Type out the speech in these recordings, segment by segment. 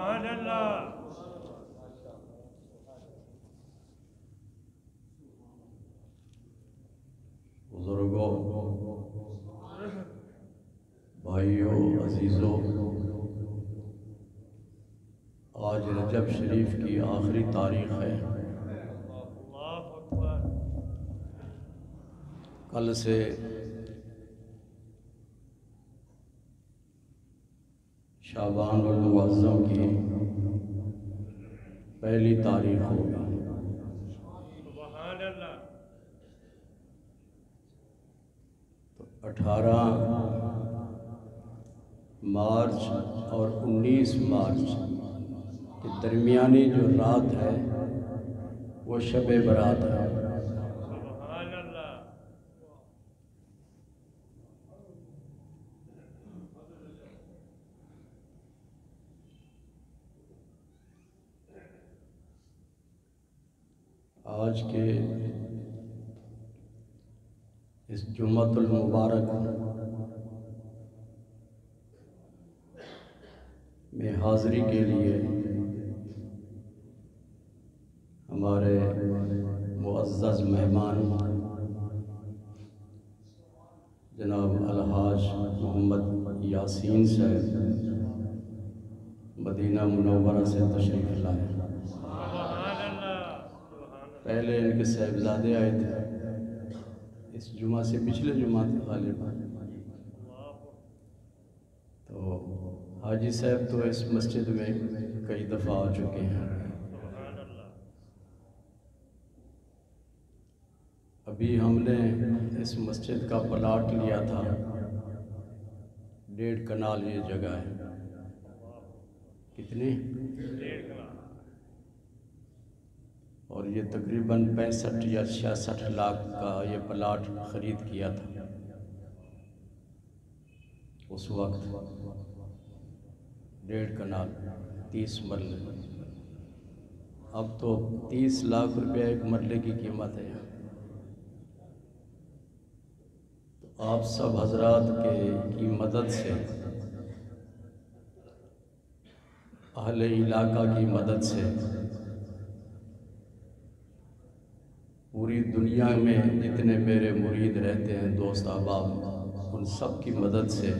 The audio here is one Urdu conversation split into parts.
سبحان اللہ۔ بزرگوں، بھائیوں، عزیزوں، آج رجب شریف کی آخری تاریخ ہے۔ اللہ اکبر۔ کل سے شعبان المعظم کی پہلی تاریخ ہوگی۔ سبحان اللہ۔ 18 مارچ اور 19 مارچ کے درمیانی جو رات ہے وہ شب برات ہے۔ سبحان اللہ۔ آج کے اس جمعۃ المبارک میں حاضری کے لیے ہمارے معزز مہمان جناب الحاج محمد یاسین صاحب مدینہ منورہ سے تشریف لائے۔ سبحان اللہ۔ پہلے ان کے صاحبزادے آئے تھے، اس جمعہ سے پچھلے جمعہ تھے غالباً، تو حاجی صاحب تو اس مسجد میں کئی دفعہ آ چکے ہیں۔ سبحان اللہ۔ ابھی ہم نے اس مسجد کا پلاٹ لیا تھا، 1.5 کنال یہ جگہ ہے۔ کتنی؟ 1.5 کنال۔ اور یہ تقریباً 65 یا 66 لاکھ کا یہ پلاٹ خرید کیا تھا اس وقت، 1.5 کنال 30 مرلے۔ اب تو 30 لاکھ روپے ایک مرلے کی قیمت ہے۔ تو آپ سب حضرات کی مدد سے، اہل علاقہ کی مدد سے، پوری دنیا میں جتنے میرے مرید رہتے ہیں، دوست احباب، ان سب کی مدد سے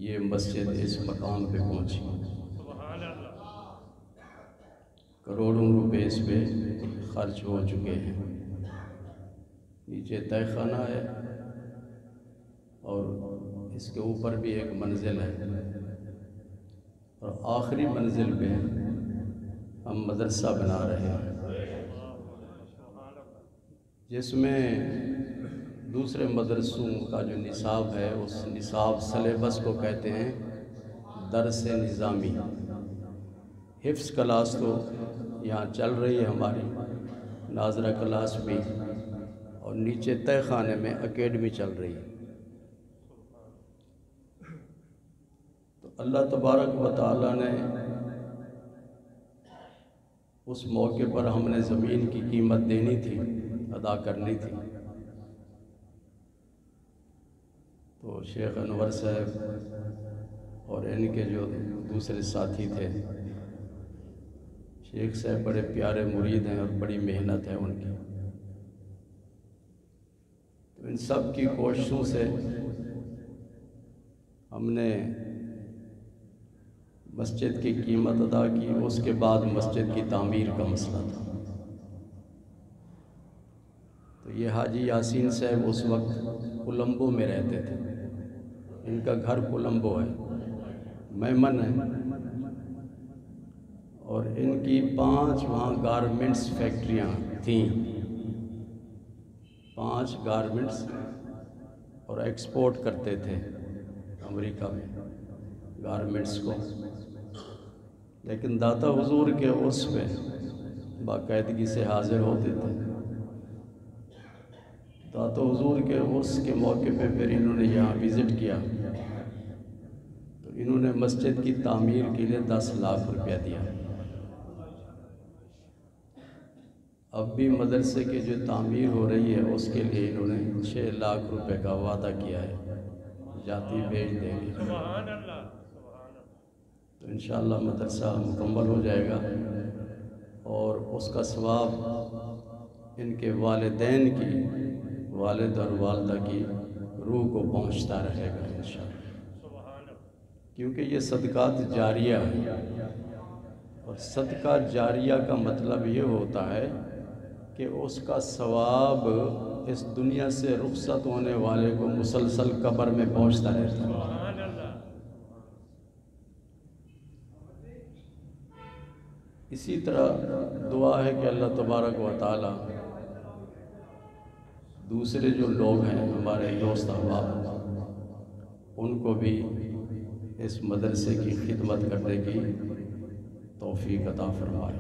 یہ مسجد اس مقام پہ پہنچی۔ سبحان اللہ۔ کروڑوں روپے اس پہ خرچ ہو چکے ہیں۔ نیچے تہہ خانہ ہے اور اس کے اوپر بھی ایک منزل ہے، اور آخری منزل پہ ہم مدرسہ بنا رہے ہیں، جس میں دوسرے مدرسوں کا جو نصاب ہے، اس نصاب سلیبس کو کہتے ہیں درس نظامی۔ حفظ کلاس تو یہاں چل رہی ہے ہماری، ناظرہ کلاس بھی، اور نیچے تہہ خانے میں اکیڈمی چل رہی ہے۔ تو اللہ تبارک و تعالیٰ نے اس موقع پر ہم نے زمین کی قیمت دینی تھی، ادا کرنی تھی، تو شیخ انور صاحب اور ان کے جو دوسرے ساتھی تھے، شیخ صاحب بڑے پیارے مرید ہیں اور بڑی محنت ہے ان کی، تو ان سب کی کوششوں سے ہم نے مسجد کی قیمت ادا کی۔ اس کے بعد مسجد کی تعمیر کا مسئلہ تھا، تو یہ حاجی یاسین صاحب اس وقت کولمبو میں رہتے تھے، ان کا گھر کولمبو ہے، میمن ہے، اور ان کی 5 وہاں گارمنٹس فیکٹریاں تھیں، 5 گارمنٹس، اور ایکسپورٹ کرتے تھے امریکہ میں گارمنٹس کو، لیکن داتا حضور کے عرس پہ باقاعدگی سے حاضر ہوتے تھے۔ داتا حضور کے عرس کے موقع پہ پھر انہوں نے یہاں وزٹ کیا، تو انہوں نے مسجد کی تعمیر کے لیے 10 لاکھ روپیہ دیا۔ اب بھی مدرسے کی جو تعمیر ہو رہی ہے اس کے لیے انہوں نے 6 لاکھ روپے کا وعدہ کیا ہے، جاتی بھیج دیں گے۔ سبحان اللہ۔ تو انشاءاللہ مدرسہ مکمل ہو جائے گا اور اس کا ثواب ان کے والدین کی، والد اور والدہ کی روح کو پہنچتا رہے گا انشاءاللہ، کیونکہ یہ صدقات جاریہ ہے، اور صدقہ جاریہ کا مطلب یہ ہوتا ہے کہ اس کا ثواب اس دنیا سے رخصت ہونے والے کو مسلسل قبر میں پہنچتا رہتا ہے۔ اسی طرح دعا ہے کہ اللہ تبارک و تعالی دوسرے جو لوگ ہیں ہمارے دوست احباب، ان کو بھی اس مدرسے کی خدمت کرنے کی توفیق عطا فرمائے۔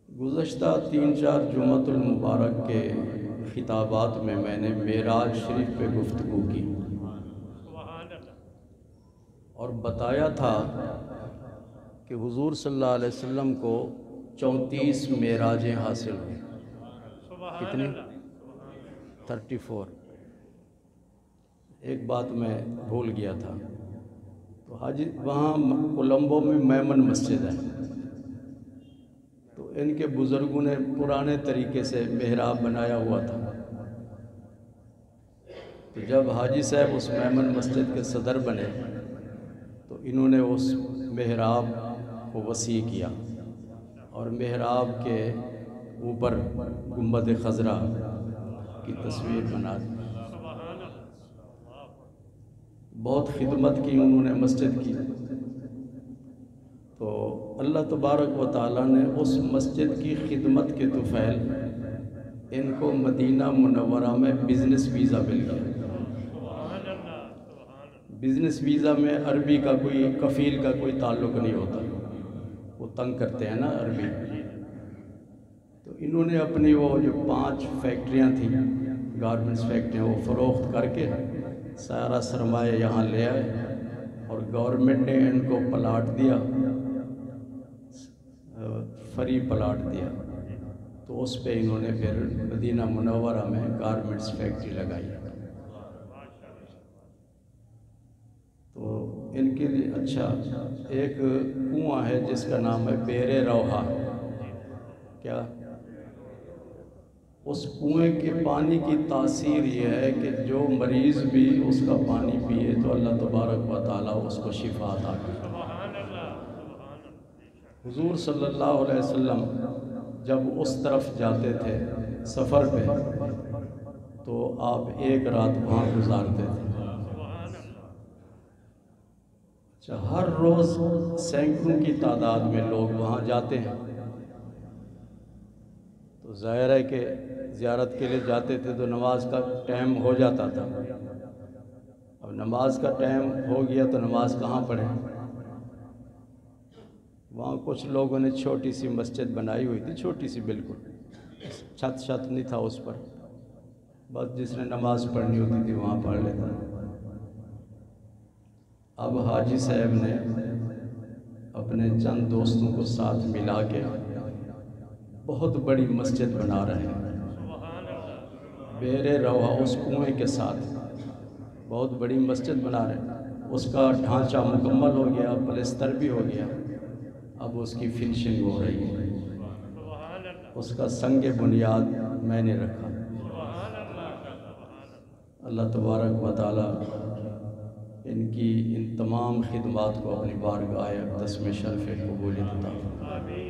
گزشتہ 3-4 جمعۃ المبارک کے خطابات میں نے معراج شریف پہ گفتگو کی اور بتایا تھا کہ حضور صلی اللہ علیہ وسلم کو 34 معراجیں حاصل ہوئیں۔ کتنی؟ 34۔ ایک بات میں بھول گیا تھا، تو حاجی وہاں کولمبو میں میمن مسجد ہے، تو ان کے بزرگوں نے پرانے طریقے سے محراب بنایا ہوا تھا، تو جب حاجی صاحب اس میمن مسجد کے صدر بنے تو انہوں نے اس محراب کو وسیع کیا اور محراب کے اوپر گنبد خضرا کی تصویر بنا دی۔ بہت خدمت کی انہوں نے مسجد کی، تو اللہ تبارک و تعالیٰ نے اس مسجد کی خدمت کے طفیل ان کو مدینہ منورہ میں بزنس ویزا مل گیا۔ بزنس ویزا میں عربی کا کوئی کفیل کا کوئی تعلق نہیں ہوتا، وہ تنگ کرتے ہیں نا عربی۔ تو انہوں نے اپنی وہ جو 5 فیکٹریاں تھیں، گارمنٹس فیکٹریاں، وہ فروخت کر کے سارا سرمایہ یہاں لے آئے اور گورنمنٹ نے ان کو پلاٹ دیا، فری پلاٹ دیا، تو اس پہ انہوں نے پھر مدینہ منورہ میں گارمنٹس فیکٹری لگائی۔ تو ان کے لیے اچھا ایک کنواں ہے جس کا نام ہے بیر روحا، کیا اس کنویں کے پانی کی تاثیر یہ ہے کہ جو مریض بھی اس کا پانی پیے تو اللہ تبارک و تعالیٰ اس کو شفا عطا کرتا ہے۔ حضور صلی اللہ علیہ وسلم جب اس طرف جاتے تھے سفر پہ تو آپ ایک رات وہاں گزارتے تھے۔ ہر روز سینکڑوں کی تعداد میں لوگ وہاں جاتے ہیں، تو ظاہر ہے کہ زیارت کے لیے جاتے تھے تو نماز کا ٹائم ہو جاتا تھا۔ اب نماز کا ٹائم ہو گیا تو نماز کہاں پڑھیں؟ وہاں کچھ لوگوں نے چھوٹی سی مسجد بنائی ہوئی تھی، چھوٹی سی بالکل، چھت نہیں تھا اس پر، بس جس نے نماز پڑھنی ہوتی تھی وہاں پڑھ لیتا۔ اب حاجی صاحب نے اپنے چند دوستوں کو ساتھ ملا کے بہت بڑی مسجد بنا رہے ہیں بیر روحا، اس کنویں کے ساتھ بہت بڑی مسجد بنا رہے ہیں۔ اس کا ڈھانچہ مکمل ہو گیا، پلستر بھی ہو گیا، اب اس کی فنشنگ ہو رہی ہے۔ اس کا سنگ بنیاد میں نے رکھا۔ اللہ تبارک و تعالیٰ ان کی ان تمام خدمات کو اپنی بارگاہ اقدس میں شرف قبولیت عطا فرمائے۔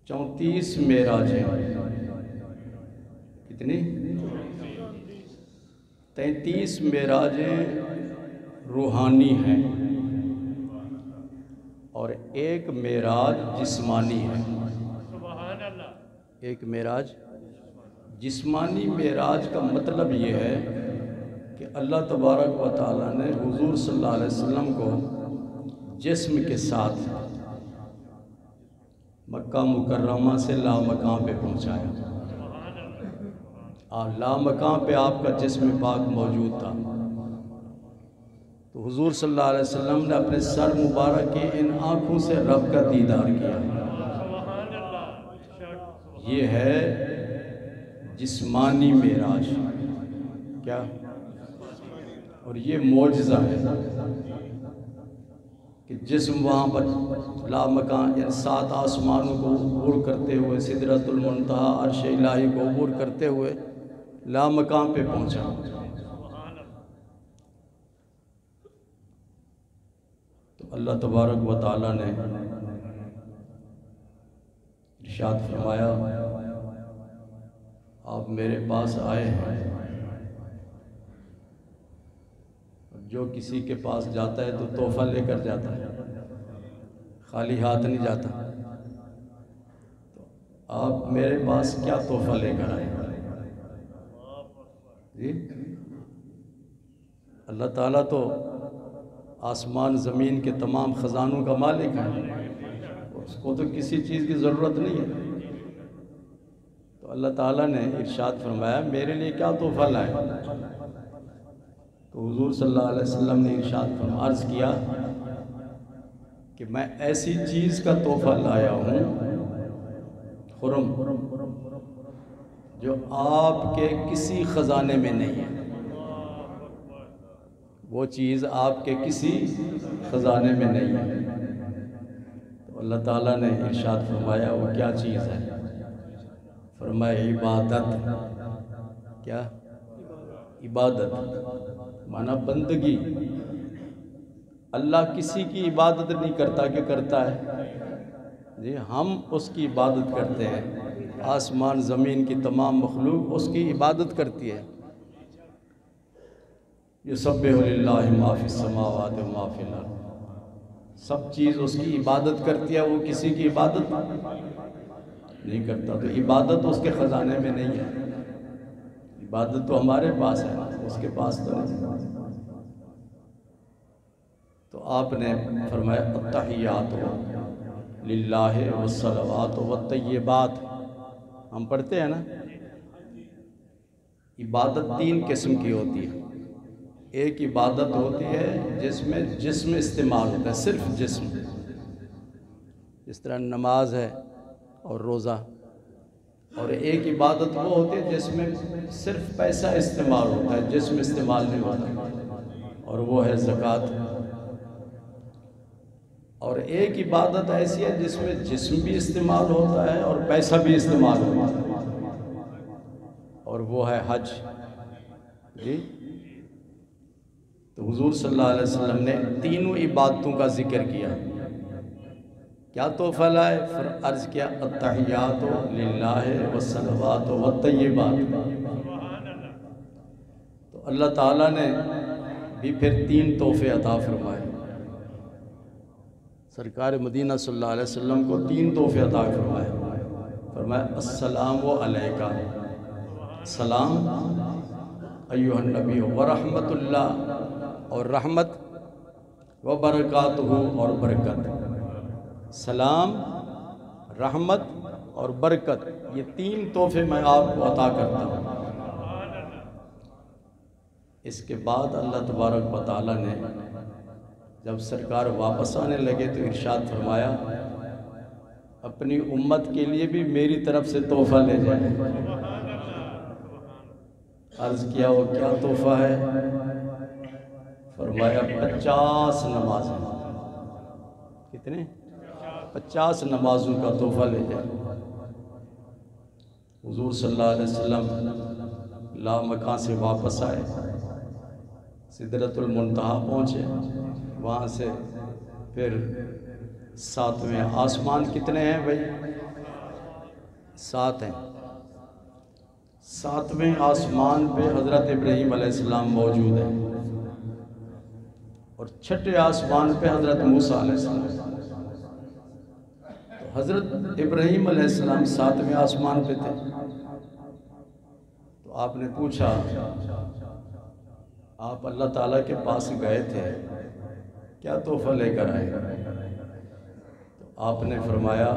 34 معراجیں، کتنی؟ 33 معراجیں روحانی ہیں اور ایک معراج جسمانی ہے۔ ایک معراج جسمانی معراج کا مطلب یہ ہے کہ اللہ تبارک و تعالیٰ نے حضور صلی اللہ علیہ وسلم کو جسم کے ساتھ مکہ مکرمہ سے لامکان پہ پہنچایا، اور لامکان پہ آپ کا جسم پاک موجود تھا۔ تو حضور صلی اللہ علیہ وسلم نے اپنے سر مبارک کی ان آنکھوں سے رب کا دیدار کیا۔ یہ ہے جسمانی معراج۔ کیا؟ اور یہ معجزہ ہے کہ جسم وہاں پر لامکان، یعنی 7 آسمانوں کو عبور کرتے ہوئے، سدرۃ المنتہا عرش الہی کو عبور کرتے ہوئے لامکان پہ پہنچا۔ تو اللہ تبارک و تعالیٰ نے ارشاد فرمایا آپ میرے پاس آئے ہیں، جو کسی کے پاس جاتا ہے تو تحفہ لے کر جاتا ہے، خالی ہاتھ نہیں جاتا۔ تو آپ میرے پاس کیا تحفہ لے کر آئے؟ جی اللہ تعالیٰ تو آسمان زمین کے تمام خزانوں کا مالک ہے، اس کو تو کسی چیز کی ضرورت نہیں ہے۔ تو اللہ تعالیٰ نے ارشاد فرمایا میرے لیے کیا تحفہ لائے؟ تو حضور صلی اللہ علیہ وسلم نے ارشاد عرض کیا کہ میں ایسی چیز کا تحفہ لایا ہوں خرم، جو آپ کے کسی خزانے میں نہیں ہے۔ وہ چیز آپ کے کسی خزانے میں نہیں ہے۔ تو اللہ تعالیٰ نے ارشاد فرمایا وہ کیا چیز ہے؟ فرمایا عبادت۔ کیا؟ عبادت مانا بندگی۔ اللہ کسی کی عبادت نہیں کرتا کہ کرتا ہے، جی ہم اس کی عبادت کرتے ہیں۔ آسمان زمین کی تمام مخلوق اس کی عبادت کرتی ہے۔ یسبح للہ ما فی السماوات و ما فی الارض، سب چیز اس کی عبادت کرتی ہے، وہ کسی کی عبادت نہیں کرتا۔ تو عبادت اس کے خزانے میں نہیں ہے، عبادت تو ہمارے پاس ہے، اس کے پاس تو نہیں۔ تو آپ نے فرمایا التحیات للہ والصلوات والطیبات، ہم پڑھتے ہیں نا۔ عبادت 3 قسم کی ہوتی ہے۔ ایک عبادت ہوتی ہے جس میں جسم استعمال ہوتا ہے، صرف جسم، جس طرح نماز ہے اور روزہ۔ اور ایک عبادت وہ ہوتی ہے جس میں صرف پیسہ استعمال ہوتا ہے، جسم استعمال نہیں ہوتا، اور وہ ہے زکوٰۃ۔ اور ایک عبادت ایسی ہے جس میں جسم بھی استعمال ہوتا ہے اور پیسہ بھی استعمال ہوتا ہے، اور وہ ہے حج۔ جی تو حضور صلی اللہ علیہ وسلم نے تینوں عبادتوں کا ذکر کیا۔ کیا تحفہ لائے؟ عرض کیا التحیات للہ والصلوات والطیبات۔ تو اللہ تعالیٰ نے بھی پھر 3 تحفے عطا فرمائے۔ سرکار مدینہ صلی اللہ علیہ وسلم کو 3 تحفے عطا فرمائے۔ فرمایا السلام علیکہ، سلام ایھا النبی ورحمت اللہ، اور رحمت، وبرکاتہ اور برکت۔ سلام، رحمت اور برکت، یہ 3 تحفے میں آپ کو عطا کرتا ہوں۔ اس کے بعد اللہ تبارک و تعالیٰ نے جب سرکار واپس آنے لگے تو ارشاد فرمایا اپنی امت کے لیے بھی میری طرف سے تحفہ لے جائیں۔ عرض کیا وہ کیا تحفہ ہے؟ فرمایا 50 نمازیں۔ کتنے؟ 50 نمازوں کا تحفہ لے جائیں۔ حضور صلی اللہ علیہ وسلم لامکان سے واپس آئے، سدرۃ المنتہا پہنچے، وہاں سے پھر 7ویں آسمان۔ کتنے ہیں بھائی؟ 7 ہیں۔ 7ویں آسمان پہ حضرت ابراہیم علیہ السلام موجود ہیں، اور 6ٹھے آسمان پہ حضرت موسیٰ علیہ السلام۔ تو حضرت ابراہیم علیہ السلام 7ویں آسمان پہ تھے۔ تو آپ نے پوچھا آپ اللہ تعالیٰ کے پاس گئے تھے، کیا تحفہ لے کر آئے؟ تو آپ نے فرمایا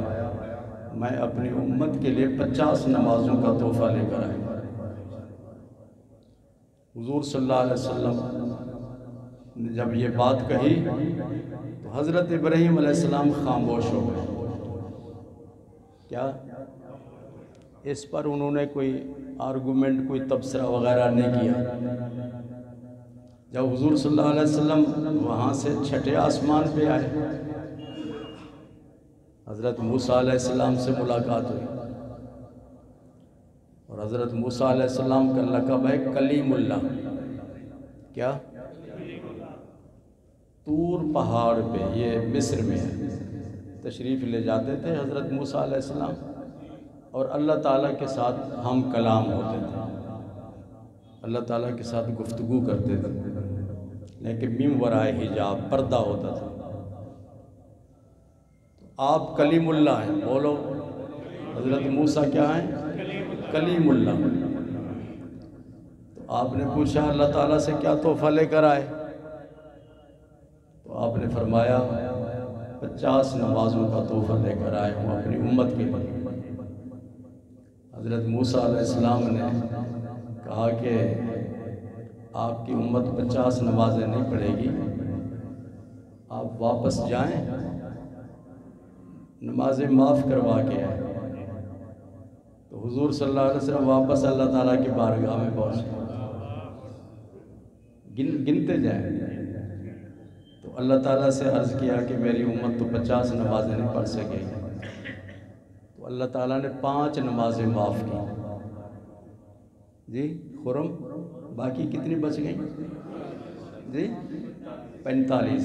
میں اپنی امت کے لیے 50 نمازوں کا تحفہ لے کر آیا۔ حضور صلی اللہ علیہ وسلم نے جب یہ بات کہی تو حضرت ابراہیم علیہ السلام خاموش ہو گئے۔ کیا اس پر انہوں نے کوئی آرگومنٹ، کوئی تبصرہ وغیرہ نہیں کیا۔ جب حضور صلی اللہ علیہ وسلم وہاں سے چھٹے آسمان پہ آئے، حضرت موسیٰ علیہ السلام سے ملاقات ہوئی، اور حضرت موسیٰ علیہ السلام کا لقب ہے کلیم اللہ۔ کیا؟ طور پہاڑ پہ، یہ مصر میں ہے، تشریف لے جاتے تھے حضرت موسیٰ علیہ السلام، اور اللہ تعالیٰ کے ساتھ ہم کلام ہوتے تھے، اللہ تعالیٰ کے ساتھ گفتگو کرتے تھے، لیکن من ورائے حجاب، پردہ ہوتا تھا۔ آپ کلیم اللہ ہیں، بولو حضرت موسیٰ کیا ہیں؟ کلیم اللہ۔ تو آپ نے پوچھا اللہ تعالیٰ سے کیا تحفہ لے کر آئے؟ تو آپ نے فرمایا 50 نمازوں کا تحفہ لے کر آئے ہوں اپنی امت کے لیے۔ حضرت موسیٰ علیہ السلام نے کہا کہ آپ کی امت 50 نمازیں نہیں پڑھے گی، آپ واپس جائیں، نمازیں معاف کروا کے آئیں۔ تو حضور صلی اللہ علیہ وسلم واپس اللہ تعالیٰ کی بارگاہ میں پہنچے، گنتے جائیں۔ تو اللہ تعالیٰ سے عرض کیا کہ میری امت تو 50 نمازیں نہیں پڑھ سکے گی، تو اللہ تعالیٰ نے 5 نمازیں معاف کی۔ جی خرم، باقی کتنی بچ گئیں؟ جی 45،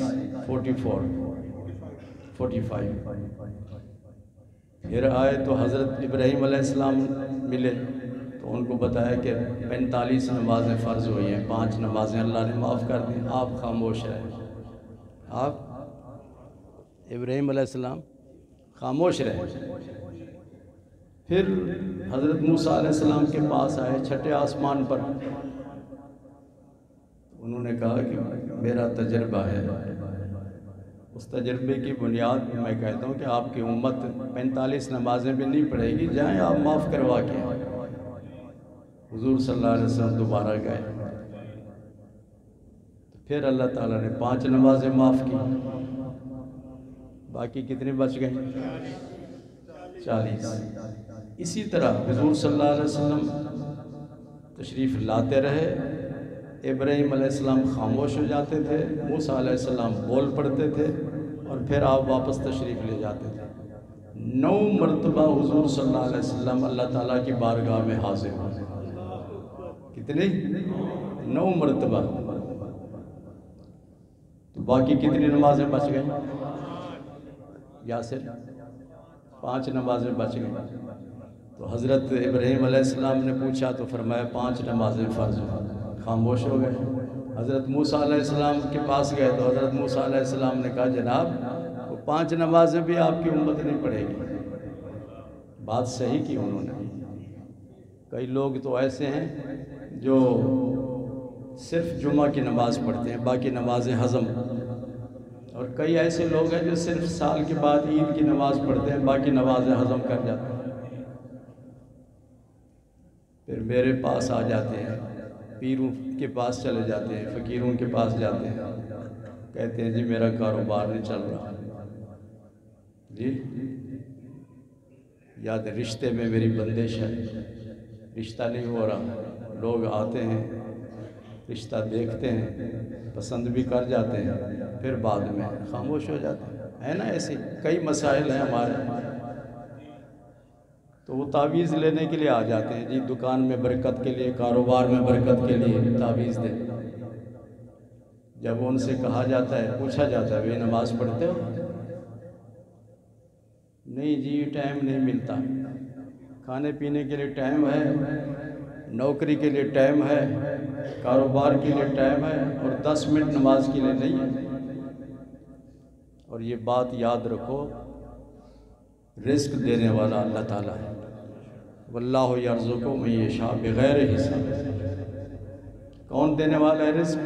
45۔ پھر آئے تو حضرت ابراہیم علیہ السلام ملے، تو ان کو بتایا کہ 45 نمازیں فرض ہوئی ہیں، 5 نمازیں اللہ نے معاف کر دیں، آپ خاموش رہیں۔ آپ ابراہیم علیہ السلام خاموش رہے۔ پھر حضرت موسیٰ علیہ السلام کے پاس آئے چھٹے آسمان پر، انہوں نے کہا کہ میرا تجربہ ہے، اس تجربے کی بنیاد پہ میں کہتا ہوں کہ آپ کی امت 45 نمازیں بھی نہیں پڑھے گی، جائیں آپ معاف کروا کے آئیں۔ حضور صلی اللہ علیہ وسلم دوبارہ گئے، پھر اللہ تعالیٰ نے 5 نمازیں معاف کی، باقی کتنی بچ گئیں؟ 40۔ اسی طرح حضور صلی اللہ علیہ وسلم تشریف لاتے رہے، ابراہیم علیہ السلام خاموش ہو جاتے تھے، موسیٰ علیہ السلام بول پڑتے تھے، اور پھر آپ واپس تشریف لے جاتے تھے۔ 9 مرتبہ حضور صلی اللہ علیہ وسلم اللہ تعالیٰ کی بارگاہ میں حاضر ہوئے۔ کتنی؟ 9 مرتبہ۔ تو باقی کتنی نمازیں بچ گئیں؟ یاسر 5 نمازیں بچ گئیں۔ تو حضرت ابراہیم علیہ السلام نے پوچھا تو فرمایا 5 نمازیں فرض ہیں، خاموش ہو گئے۔ حضرت موسیٰ علیہ السلام کے پاس گئے تو حضرت موسیٰ علیہ السلام نے کہا جناب وہ 5 نمازیں بھی آپ کی امت نہیں پڑھے گی۔ بات صحیح کی انہوں نے۔ کئی لوگ تو ایسے ہیں جو صرف جمعہ کی نماز پڑھتے ہیں، باقی نمازیں ہضم، اور کئی ایسے لوگ ہیں جو صرف سال کے بعد عید کی نماز پڑھتے ہیں، باقی نمازیں ہضم کر جاتے ہیں۔ پھر میرے پاس آ جاتے ہیں، پیروں کے پاس چلے جاتے ہیں، فقیروں کے پاس جاتے ہیں، کہتے ہیں جی میرا کاروبار نہیں چل رہا، جی یاد رشتے میں میری بندش ہے، رشتہ نہیں ہو رہا۔ لوگ آتے ہیں، رشتہ دیکھتے ہیں، پسند بھی کر جاتے ہیں، پھر بعد میں خاموش ہو جاتے ہیں، ہے نا؟ ایسے کئی مسائل ہیں ہمارے، تو وہ تعویذ لینے کے لیے آ جاتے ہیں، جی دکان میں برکت کے لیے، کاروبار میں برکت کے لیے تعویذ دیں۔ جب ان سے کہا جاتا ہے، پوچھا جاتا ہے وہ نماز پڑھتے ہو؟ نہیں جی ٹائم نہیں ملتا، کھانے پینے کے لیے ٹائم ہے، نوکری کے لیے ٹائم ہے، کاروبار کے لیے ٹائم ہے، اور 10 منٹ نماز کے لیے نہیں ہے۔ اور یہ بات یاد رکھو، رزق دینے والا اللہ تعالیٰ ہے، واللہ یرزق من یشاء بغیر حساب۔ کون دینے والا ہے رزق؟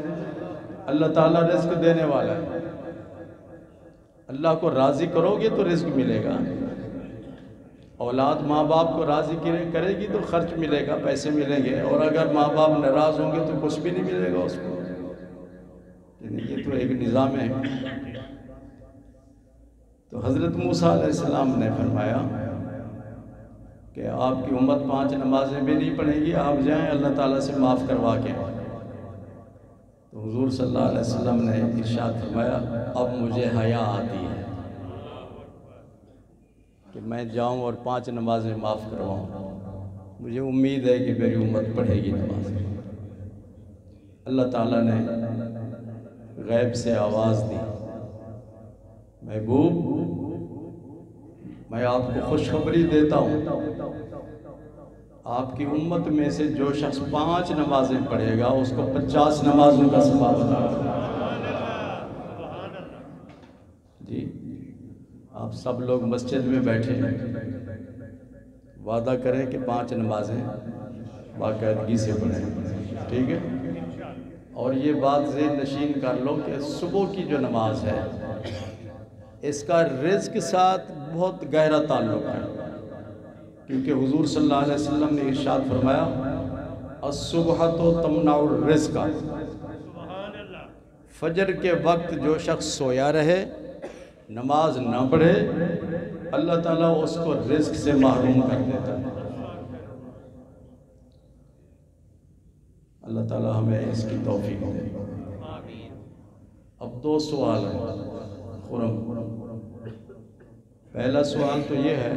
اللہ تعالیٰ رزق دینے والا ہے۔ اللہ کو راضی کرو گے تو رزق ملے گا۔ اولاد ماں باپ کو راضی کرے گی تو خرچ ملے گا، پیسے ملیں گے، اور اگر ماں باپ ناراض ہوں گے تو کچھ بھی نہیں ملے گا اس کو۔ یہ تو ایک نظام ہے۔ تو حضرت موسیٰ علیہ السلام نے فرمایا کہ آپ کی امت 5 نمازیں بھی نہیں پڑھے گی، آپ جائیں اللہ تعالیٰ سے معاف کروا کے۔ تو حضور صلی اللہ علیہ وسلم نے ارشاد فرمایا اب مجھے حیا آتی ہے کہ میں جاؤں اور 5 نمازیں معاف کرواؤں. مجھے امید ہے کہ میری امت پڑھے گی نماز. اللہ تعالیٰ نے غیب سے آواز دی، محبوب میں آپ کو خوشخبری دیتا ہوں، آپ کی امت میں سے جو شخص 5 نمازیں پڑھے گا اس کو 50 نمازوں کا ثواب عطا ہوگا. جی آپ سب لوگ مسجد میں بیٹھے ہیں، وعدہ کریں کہ 5 نمازیں باقاعدگی سے پڑھیں، ٹھیک ہے؟ اور یہ بات ذہن نشین کر لو کہ صبح کی جو نماز ہے اس کا رزق کے ساتھ بہت گہرا تعلق ہے، کیونکہ حضور صلی اللہ علیہ وسلم نے ارشاد فرمایا الصبح تو تمنع الرزق، فجر کے وقت جو شخص سویا رہے نماز نہ پڑھے اللہ تعالیٰ اس کو رزق سے محروم کر دیتا ہے. اللہ تعالیٰ ہمیں اس کی توفیق دے. اب 2 سوال ہیں خرم. پہلا سوال تو یہ ہے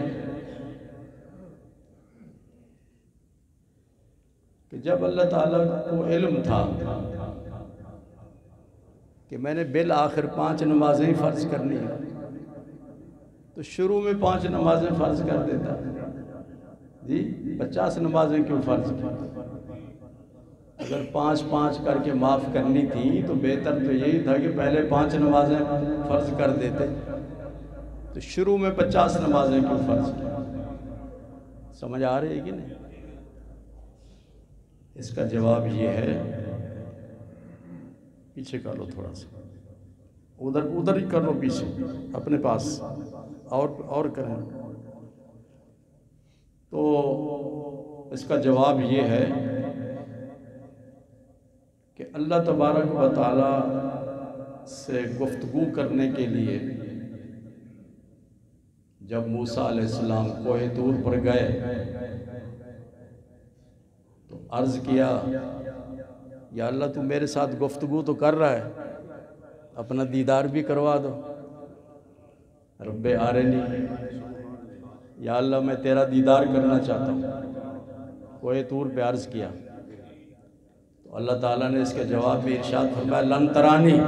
کہ جب اللہ تعالیٰ کو علم تھا کہ میں نے بالآخر 5 نمازیں فرض کرنی ہیں تو شروع میں 5 نمازیں فرض کر دیتا. جی 50 نمازیں کیوں فرض کی؟ اگر 5 کر کے معاف کرنی تھی تو بہتر تو یہی تھا کہ پہلے 5 نمازیں فرض کر دیتے. تو شروع میں 50 نمازیں کیوں فرض کی؟ سمجھ آ رہی ہے کہ نہیں؟ اس کا جواب یہ ہے، پیچھے کر لو تھوڑا سا، ادھر ہی کر لو پیچھے اپنے پاس، اور کریں. تو اس کا جواب یہ ہے کہ اللہ تبارک و تعالی سے گفتگو کرنے کے لیے جب موسیٰ علیہ السلام کوہ طور پر گئے تو عرض کیا یا اللہ تو میرے ساتھ گفتگو تو کر رہا ہے، اپنا دیدار بھی کروا دو. رب آرنی، یا اللہ میں تیرا دیدار کرنا چاہتا ہوں. کوہ طور پہ عرض کیا تو اللہ تعالیٰ نے اس کے جواب میں ارشاد فرمایا لن ترانی،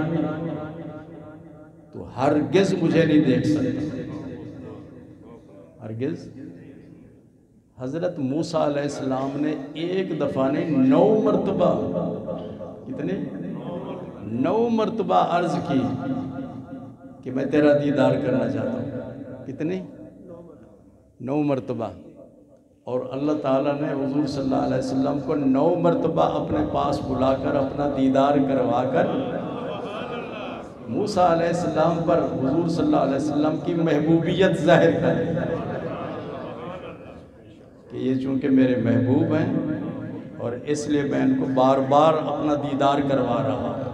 تو ہرگز مجھے نہیں دیکھ سکتا، ہرگز. حضرت موسیٰ علیہ السلام نے ایک دفعہ نہیں 9 مرتبہ، کتنے 9 مرتبہ عرض کی کہ میں تیرا دیدار کرنا چاہتا ہوں. کتنی 9 مرتبہ. اور اللہ تعالیٰ نے حضور صلی اللہ علیہ وسلم کو 9 مرتبہ اپنے پاس بلا کر اپنا دیدار کروا کر موسیٰ علیہ السلام پر حضور صلی اللہ علیہ وسلم کی محبوبیت ظاہر کر کہ یہ چونکہ میرے محبوب ہیں اور اس لیے میں ان کو بار بار اپنا دیدار کروا رہا ہوں.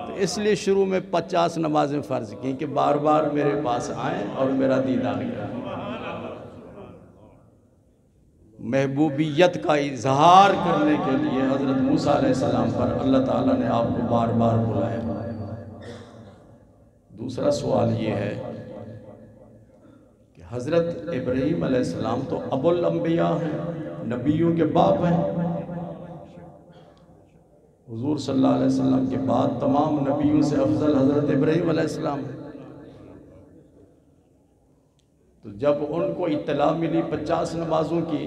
تو اس لیے شروع میں 50 نمازیں فرض کی کہ بار بار میرے پاس آئیں اور میرا دیدار کریں. محبوبیت کا اظہار کرنے کے لیے حضرت موسیٰ علیہ السلام پر اللہ تعالیٰ نے آپ کو بار بار بلایا. دوسرا سوال یہ ہے کہ حضرت ابراہیم علیہ السلام تو ابو الانبیاء ہیں، نبیوں کے باپ ہیں. حضور صلی اللہ علیہ وسلم کے بعد تمام نبیوں سے افضل حضرت ابراہیم علیہ السلام ہیں. تو جب ان کو اطلاع ملی 50 نمازوں کی،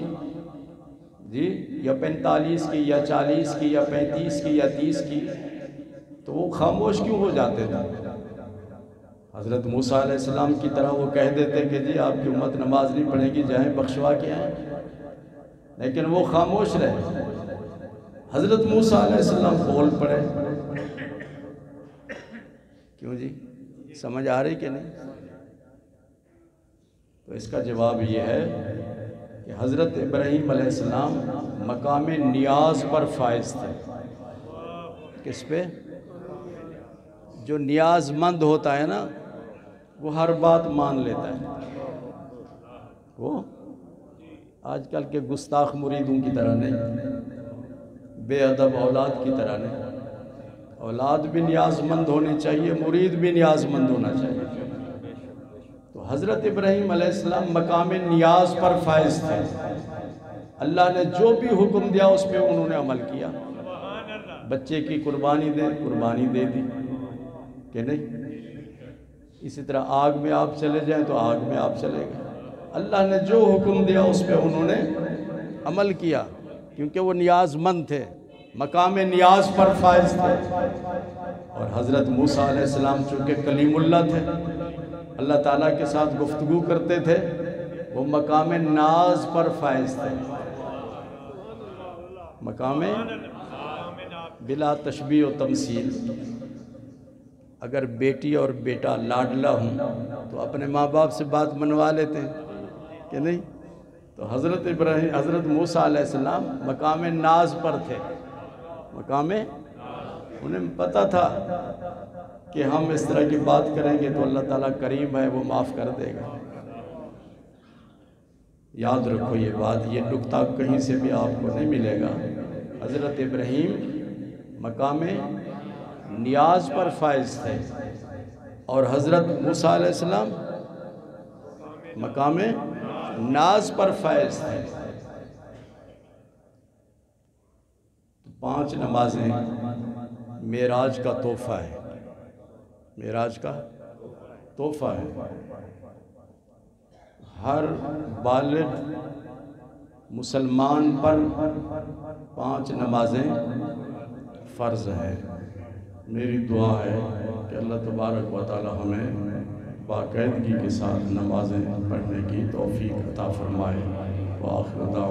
جی یا 45 کی یا 40 کی یا 35 کی یا 30 کی، تو وہ خاموش کیوں ہو جاتے تھے؟ حضرت موسیٰ علیہ السلام کی طرح وہ کہہ دیتے کہ جی آپ کی امت نماز نہیں پڑھے گی، جائیں بخشوا کے آئیں. لیکن وہ خاموش رہے. حضرت موسیٰ علیہ السلام بول پڑے. کیوں جی؟ سمجھ آ رہی کہ نہیں؟ تو اس کا جواب یہ ہے کہ حضرت ابراہیم علیہ السلام مقام نیاز پر فائز تھے. کس پہ؟ جو نیاز مند ہوتا ہے نا وہ ہر بات مان لیتا ہے. وہ آج کل کے گستاخ مریدوں کی طرح نہیں، بے ادب اولاد کی طرح نہیں. اولاد بھی نیاز مند ہونی چاہیے، مرید بھی نیاز مند ہونا چاہیے۔ تو حضرت ابراہیم علیہ السلام مقام نیاز پر فائز تھے، اللہ نے جو بھی حکم دیا اس پہ انہوں نے عمل کیا۔ سبحان اللہ، بچے کی قربانی دے دی کہ نہیں؟ اسی طرح آگ میں آپ چلے جائیں تو آگ میں آپ چلے گئے، اللہ نے جو حکم دیا اس پہ انہوں نے عمل کیا، کیونکہ وہ نیاز مند تھے، مقام نیاز پر فائز تھے۔ اور حضرت موسیٰ علیہ السلام چونکہ کلیم اللہ تھے، اللہ تعالیٰ کے ساتھ گفتگو کرتے تھے، وہ مقام ناز پر فائز تھے، مقام بلا تشبیہ و تمثیل۔ اگر بیٹی اور بیٹا لاڈلا ہوں تو اپنے ماں باپ سے بات منوا لیتے ہیں کہ نہیں؟ تو حضرت موسیٰ علیہ السلام مقام ناز پر تھے، مقام، انہیں پتہ تھا کہ ہم اس طرح کی بات کریں گے تو اللہ تعالیٰ کریم ہے، وہ معاف کر دے گا۔ یاد رکھو یہ بات، یہ نکتہ کہیں سے بھی آپ کو نہیں ملے گا۔ حضرت ابراہیم مقام نیاز پر فائز تھے اور حضرت موسیٰ علیہ السلام مقام ناز پر فائز تھے۔ 5 نمازیں معراج کا تحفہ ہے، معراج کا تحفہ ہے۔ ہر بالغ مسلمان پر 5 نمازیں فرض ہیں۔ میری دعا ہے کہ اللہ تبارک و تعالی ہمیں باقاعدگی کے ساتھ نمازیں پڑھنے کی توفیق عطا فرمائے۔ وآخر دعوانا